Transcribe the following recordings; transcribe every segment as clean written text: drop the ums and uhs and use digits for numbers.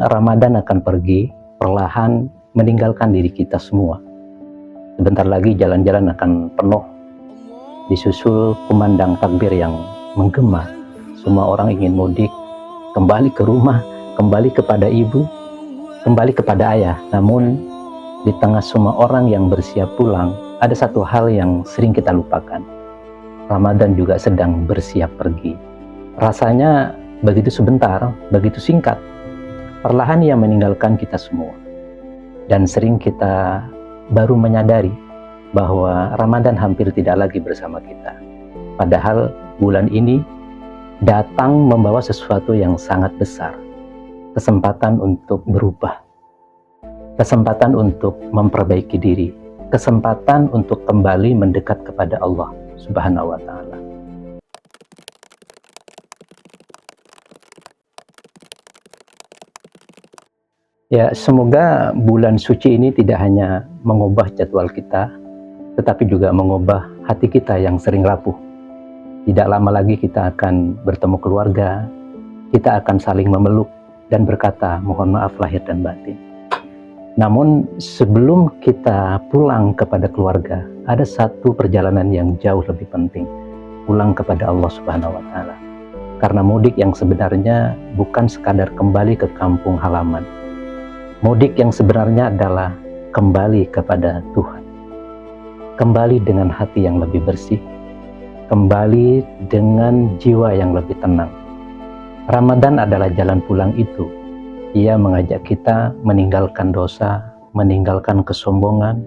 Ramadan akan pergi, perlahan meninggalkan diri kita semua. Sebentar lagi jalan-jalan akan penuh, disusul kumandang takbir yang menggema. Semua orang ingin mudik, kembali ke rumah, kembali kepada ibu, kembali kepada ayah. Namun di tengah semua orang yang bersiap pulang, ada satu hal yang sering kita lupakan. Ramadan juga sedang bersiap pergi. Rasanya begitu sebentar, begitu singkat. Perlahan ia meninggalkan kita semua. Dan sering kita baru menyadari bahwa Ramadan hampir tidak lagi bersama kita. Padahal bulan ini datang membawa sesuatu yang sangat besar. Kesempatan untuk berubah. Kesempatan untuk memperbaiki diri. Kesempatan untuk kembali mendekat kepada Allah Subhanahu wa Ta'ala. Ya, semoga bulan suci ini tidak hanya mengubah jadwal kita, tetapi juga mengubah hati kita yang sering rapuh. Tidak lama lagi kita akan bertemu keluarga, kita akan saling memeluk dan berkata mohon maaf lahir dan batin. Namun sebelum kita pulang kepada keluarga, ada satu perjalanan yang jauh lebih penting, pulang kepada Allah Subhanahu wa Ta'ala. Karena mudik yang sebenarnya bukan sekadar kembali ke kampung halaman. Mudik yang sebenarnya adalah kembali kepada Tuhan. Kembali dengan hati yang lebih bersih, kembali dengan jiwa yang lebih tenang. Ramadan adalah jalan pulang itu. Ia mengajak kita meninggalkan dosa, meninggalkan kesombongan,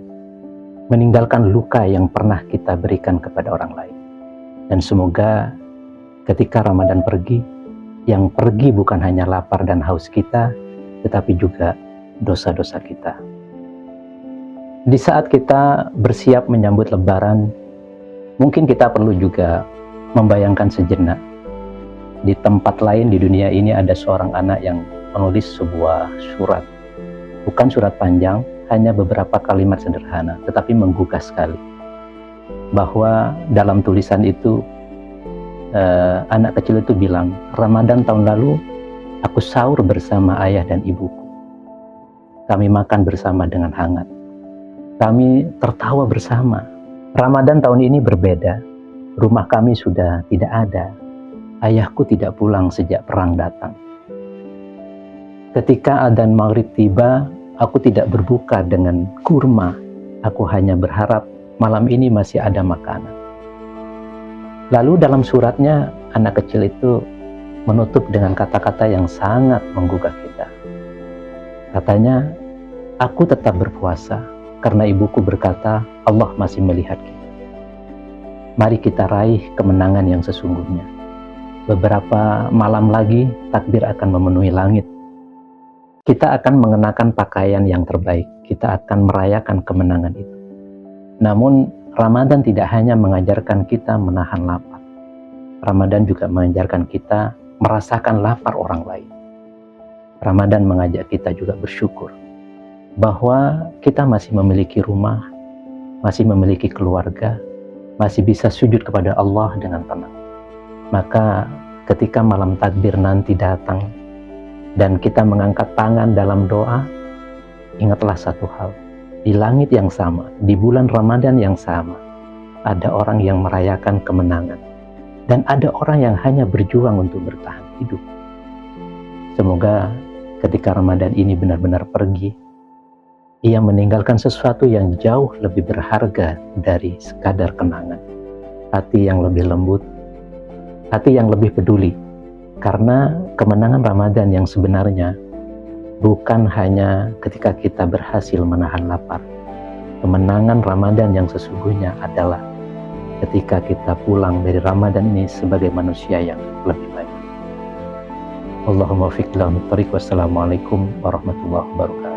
meninggalkan luka yang pernah kita berikan kepada orang lain. Dan semoga ketika Ramadan pergi, yang pergi bukan hanya lapar dan haus kita, tetapi juga dosa-dosa kita. Di saat kita bersiap menyambut Lebaran, mungkin kita perlu juga membayangkan sejenak. Di tempat lain di dunia ini ada seorang anak yang menulis sebuah surat. Bukan surat panjang, hanya beberapa kalimat sederhana, tetapi menggugah sekali. Bahwa dalam tulisan itu, anak kecil itu bilang, Ramadan tahun lalu, aku sahur bersama ayah dan ibuku. Kami makan bersama dengan hangat. Kami tertawa bersama. Ramadan tahun ini berbeda. Rumah kami sudah tidak ada. Ayahku tidak pulang sejak perang datang. Ketika adzan maghrib tiba, aku tidak berbuka dengan kurma. Aku hanya berharap malam ini masih ada makanan. Lalu dalam suratnya, anak kecil itu menutup dengan kata-kata yang sangat menggugah kita. Katanya, aku tetap berpuasa karena ibuku berkata, Allah masih melihat kita. Mari kita raih kemenangan yang sesungguhnya. Beberapa malam lagi, takbir akan memenuhi langit. Kita akan mengenakan pakaian yang terbaik. Kita akan merayakan kemenangan itu. Namun, Ramadan tidak hanya mengajarkan kita menahan lapar. Ramadan juga mengajarkan kita merasakan lapar orang lain. Ramadan mengajak kita juga bersyukur bahwa kita masih memiliki rumah, masih memiliki keluarga, masih bisa sujud kepada Allah dengan tenang. Maka ketika malam takbir nanti datang dan kita mengangkat tangan dalam doa, ingatlah satu hal, di langit yang sama, di bulan Ramadan yang sama, ada orang yang merayakan kemenangan dan ada orang yang hanya berjuang untuk bertahan hidup. Semoga ketika Ramadan ini benar-benar pergi, ia meninggalkan sesuatu yang jauh lebih berharga dari sekadar kenangan. Hati yang lebih lembut, hati yang lebih peduli. Karena kemenangan Ramadan yang sebenarnya bukan hanya ketika kita berhasil menahan lapar. Kemenangan Ramadan yang sesungguhnya adalah ketika kita pulang dari Ramadan ini sebagai manusia yang lebih baik. Allahumma fiqh lahu tariq. Wassalamualaikum warahmatullahi wabarakatuh.